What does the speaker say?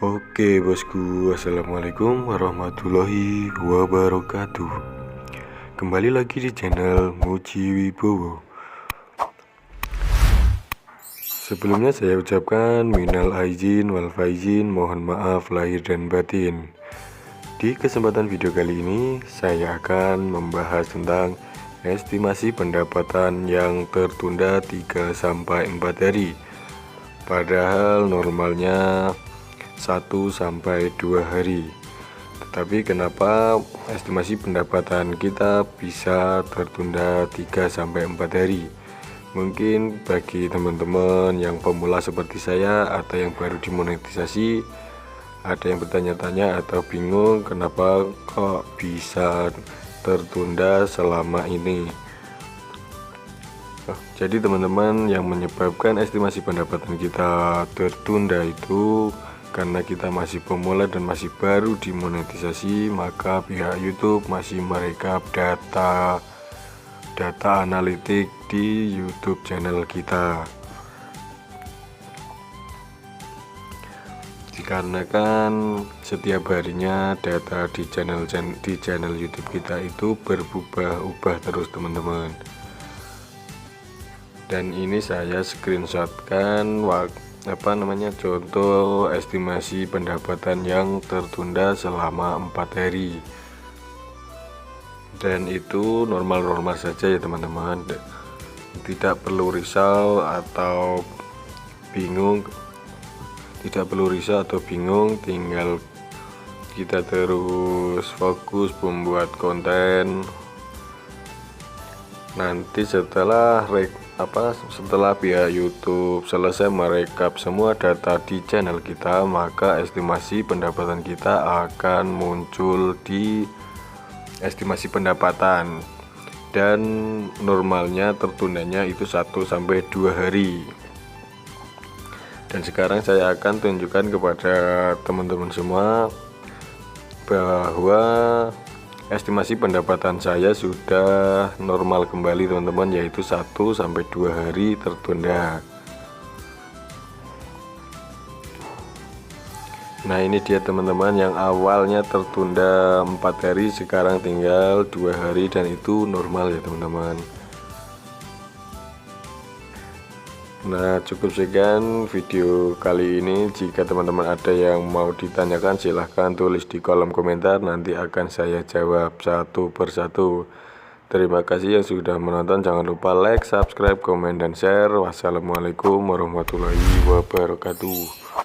Oke bosku, assalamualaikum warahmatullahi wabarakatuh. Kembali lagi di channel Muji Wibowo. Sebelumnya saya ucapkan minal aizin wal faizin, mohon maaf lahir dan batin. Di kesempatan video kali ini saya akan membahas tentang estimasi pendapatan yang tertunda 3-4 hari. Padahal normalnya 1-2 hari. Tetapi kenapa estimasi pendapatan kita bisa tertunda 3-4 hari? Mungkin bagi teman-teman yang pemula seperti saya atau yang baru dimonetisasi, ada yang bertanya-tanya atau bingung kenapa kok bisa tertunda selama ini. Jadi teman-teman, yang menyebabkan estimasi pendapatan kita tertunda itu karena kita masih pemula dan masih baru dimonetisasi, maka pihak YouTube masih merekap data analitik di YouTube channel kita. Dikarenakan setiap harinya data di channel YouTube kita itu berubah-ubah terus teman-teman. Dan ini saya screenshotkan contoh estimasi pendapatan yang tertunda selama 4 hari. Dan itu normal-normal saja ya teman-teman, tidak perlu risau atau bingung, tinggal kita terus fokus membuat konten. Nanti setelah pihak YouTube selesai merekap semua data di channel kita, maka estimasi pendapatan kita akan muncul di estimasi pendapatan, dan normalnya tertundanya itu 1-2 hari. Dan sekarang saya akan tunjukkan kepada teman-teman semua bahwa estimasi pendapatan saya sudah normal kembali teman-teman, yaitu 1-2 hari tertunda. Nah ini dia teman-teman, yang awalnya tertunda 4 hari sekarang tinggal 2 hari, dan itu normal ya teman-teman. Nah cukup sekian video kali ini. Jika teman-teman ada yang mau ditanyakan, silahkan tulis di kolom komentar, nanti akan saya jawab satu persatu. Terima kasih yang sudah menonton, jangan lupa like, subscribe, komen, dan share. Wassalamualaikum warahmatullahi wabarakatuh.